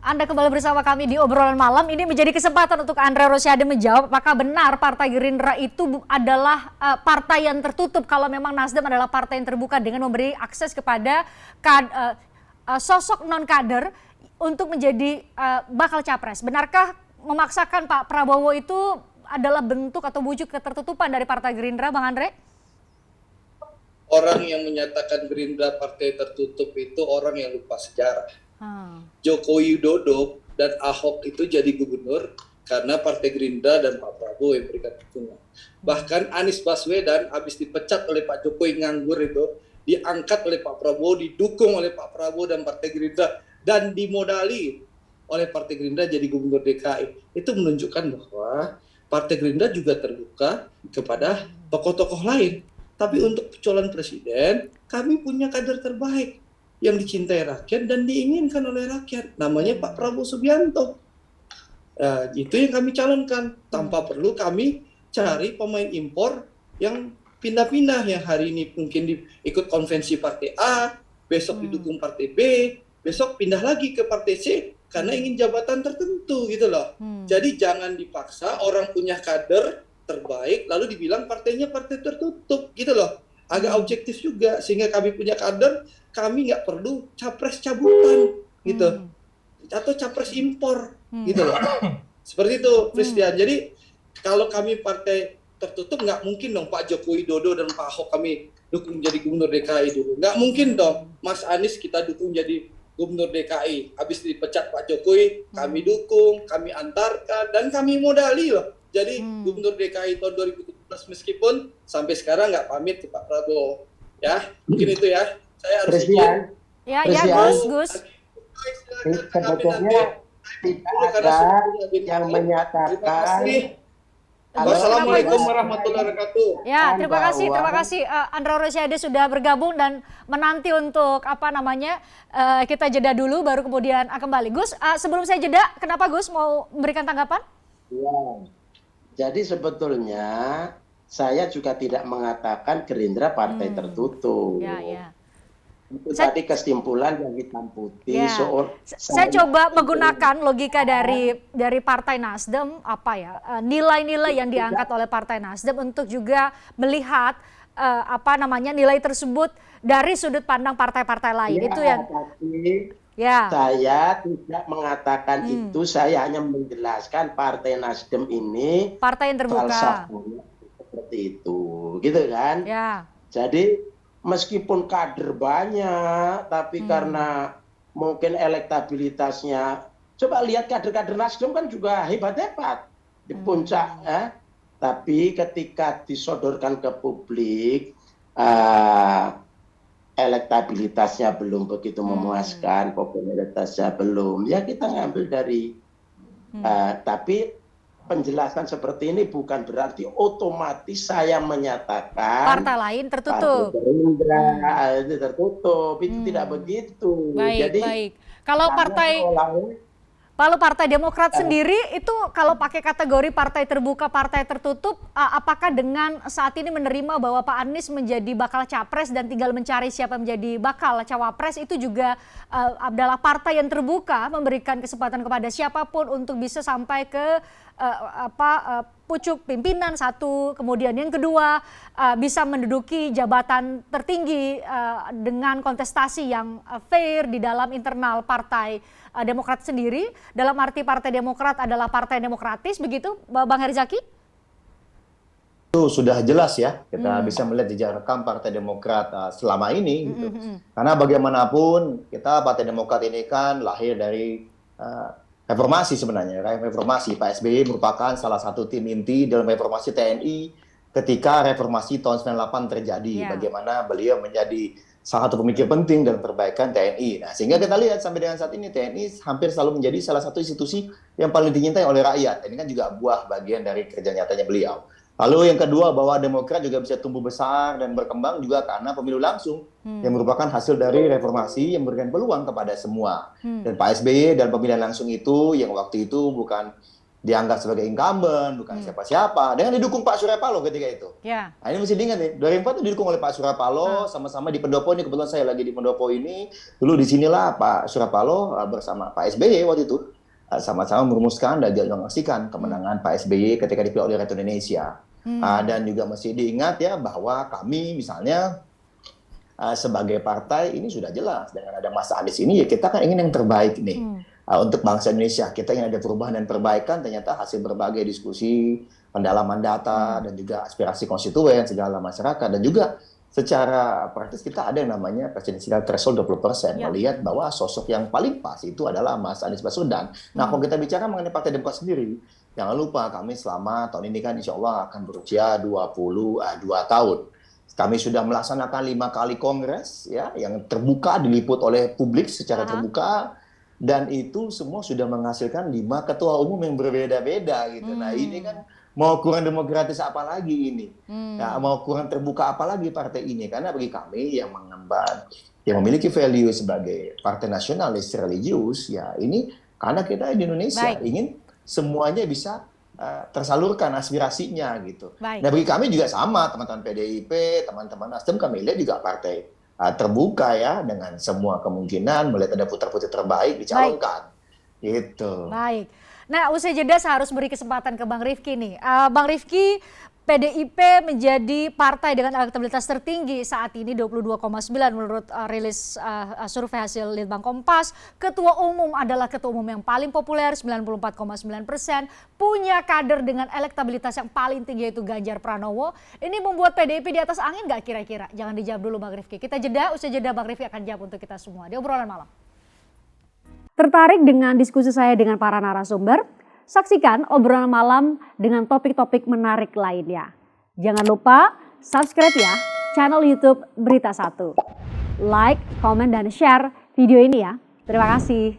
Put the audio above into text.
Anda kembali bersama kami di obrolan malam. Ini menjadi kesempatan untuk Andre Rosiade menjawab apakah benar Partai Gerindra itu adalah partai yang tertutup kalau memang Nasdem adalah partai yang terbuka dengan memberi akses kepada sosok non-kader untuk menjadi bakal capres. Benarkah memaksakan Pak Prabowo itu adalah bentuk atau wujud ketertutupan dari Partai Gerindra, Bang Andre? Orang yang menyatakan Gerindra partai tertutup itu orang yang lupa sejarah. Joko Widodo dan Ahok itu jadi gubernur karena Partai Gerindra dan Pak Prabowo yang berikan dukungan. Bahkan Anies Baswedan habis dipecat oleh Pak Jokowi nganggur itu, diangkat oleh Pak Prabowo, didukung oleh Pak Prabowo dan Partai Gerindra, dan dimodali oleh Partai Gerindra jadi gubernur DKI. Itu menunjukkan bahwa Partai Gerindra juga terbuka kepada tokoh-tokoh lain. Tapi untuk calon presiden, kami punya kader terbaik yang dicintai rakyat dan diinginkan oleh rakyat. Namanya Pak Prabowo Subianto. Itu yang kami calonkan. Tanpa perlu kami cari pemain impor yang pindah-pindah. Yang hari ini mungkin ikut konvensi partai A, besok didukung partai B, besok pindah lagi ke partai C karena ingin jabatan tertentu gitu loh. Jadi jangan dipaksa orang punya kader terbaik lalu dibilang partainya partai tertutup gitu loh. Agak objektif juga sehingga kami punya kader, kami nggak perlu capres cabutan gitu atau capres impor gitu loh. Seperti itu Christian. Jadi kalau kami partai tertutup nggak mungkin dong Pak Joko Widodo dan Pak Ahok kami dukung jadi gubernur DKI dulu. Nggak mungkin dong Mas Anies kita dukung jadi gubernur DKI. Habis dipecat Pak Jokowi, kami dukung, kami antarkan, dan kami modali loh. Jadi gubernur DKI tahun 2017 meskipun sampai sekarang nggak pamit ke Pak Prabowo. Ya, mungkin itu ya. Saya harus Presiden. Ya, Gus. Sebetulnya tidak ada yang menyatakan. Wassalamualaikum warahmatullahi wabarakatuh. Ya, terima kasih Andre Rosiade sudah bergabung dan menanti untuk kita jeda dulu baru kemudian kembali. Gus, sebelum saya jeda, kenapa Gus mau memberikan tanggapan? Ya. Jadi sebetulnya saya juga tidak mengatakan Gerindra partai tertutup. Ya. Itu tadi kesimpulan yang hitam putih. Ya. Saya coba menggunakan logika dari Partai Nasdem, nilai-nilai yang diangkat oleh Partai Nasdem untuk juga melihat nilai tersebut dari sudut pandang partai-partai lain. Ya, itu yang saya tidak mengatakan itu, saya hanya menjelaskan Partai Nasdem ini partai yang terbuka. Falsafahnya seperti itu, gitu kan? Ya. Jadi meskipun kader banyak, tapi karena mungkin elektabilitasnya, coba lihat kader-kader Nasdem kan juga hebat-hebat di puncak, tapi ketika disodorkan ke publik, elektabilitasnya belum begitu memuaskan, popularitasnya belum. Ya kita ngambil dari, tapi penjelasan seperti ini bukan berarti otomatis saya menyatakan partai lain tertutup. Partai Gerindra itu tertutup, itu tidak begitu. Baik. Kalau Partai Demokrat sendiri itu kalau pakai kategori partai terbuka, partai tertutup, apakah dengan saat ini menerima bahwa Pak Anies menjadi bakal capres dan tinggal mencari siapa menjadi bakal cawapres itu juga adalah partai yang terbuka memberikan kesempatan kepada siapapun untuk bisa sampai ke pucuk pimpinan satu, kemudian yang kedua bisa menduduki jabatan tertinggi dengan kontestasi yang fair di dalam internal Partai Demokrat sendiri, dalam arti Partai Demokrat adalah partai demokratis, begitu Bang Herzaki? Itu sudah jelas ya, kita bisa melihat jejak rekam Partai Demokrat selama ini gitu. Karena bagaimanapun kita Partai Demokrat ini kan lahir dari reformasi sebenarnya. Reformasi Pak SBY merupakan salah satu tim inti dalam reformasi TNI ketika reformasi tahun 98 terjadi. Bagaimana beliau menjadi salah satu pemikir penting dalam perbaikan TNI. Nah, sehingga kita lihat sampai dengan saat ini TNI hampir selalu menjadi salah satu institusi yang paling dicintai oleh rakyat. Ini kan juga buah bagian dari kerja nyatanya beliau. Lalu yang kedua, bahwa Demokrat juga bisa tumbuh besar dan berkembang juga karena pemilu langsung yang merupakan hasil dari reformasi yang memberikan peluang kepada semua. Dan Pak SBY dan pemilihan langsung itu yang waktu itu bukan dianggap sebagai incumbent, bukan siapa-siapa, dengan didukung Pak Surya Paloh ketika itu. Ya. Nah, ini mesti diingat nih, 2004 itu didukung oleh Pak Surya Paloh, sama-sama di Pendopo ini, kebetulan saya lagi di Pendopo ini, dulu di sinilah Pak Surya Paloh bersama Pak SBY waktu itu, sama-sama merumuskan dan diagnosisikan kemenangan Pak SBY ketika dipilih oleh Rakyat Indonesia. Dan juga mesti diingat ya bahwa kami misalnya sebagai partai ini sudah jelas dengan ada Mas Anies ini ya kita kan ingin yang terbaik nih untuk bangsa Indonesia. Kita ingin ada perubahan dan perbaikan, ternyata hasil berbagai diskusi, pendalaman data dan juga aspirasi konstituen segala masyarakat, dan juga secara praktis kita ada yang namanya presidensial threshold 20%, melihat bahwa sosok yang paling pas itu adalah Mas Anies Baswedan. Nah, kalau kita bicara mengenai Partai Demokrat sendiri, jangan lupa kami selama tahun ini kan insya Allah akan berusia 22 tahun. Kami sudah melaksanakan 5 kali kongres ya yang terbuka, diliput oleh publik secara terbuka, dan itu semua sudah menghasilkan 5 ketua umum yang berbeda-beda gitu. Nah, ini kan mau kurang demokratis apa lagi ini? Ya, mau kurang terbuka apa lagi partai ini? Karena bagi kami yang mengemban, yang memiliki value sebagai partai nasionalis religius, ya ini karena kita di Indonesia ingin semuanya bisa tersalurkan aspirasinya gitu. Nah, bagi kami juga sama, teman-teman PDIP, teman-teman Nasdem, kami lihat juga partai terbuka ya dengan semua kemungkinan, melihat ada putra-putri terbaik dicalonkan. Gitu. Baik. Nah, usai jeda saya harus beri kesempatan ke Bang Rifki nih. Bang Rifki, PDIP menjadi partai dengan elektabilitas tertinggi saat ini 22,9 menurut rilis survei hasil Litbang Kompas. Ketua umum adalah ketua umum yang paling populer 94,9%, punya kader dengan elektabilitas yang paling tinggi yaitu Ganjar Pranowo. Ini membuat PDIP di atas angin nggak kira-kira? Jangan dijawab dulu Bang Rifki. Kita jeda, usai jeda Bang Rifki akan jawab untuk kita semua di obrolan malam. Tertarik dengan diskusi saya dengan para narasumber? Saksikan obrolan malam dengan topik-topik menarik lainnya. Jangan lupa subscribe ya channel YouTube Berita 1. Like, komen, dan share video ini ya. Terima kasih.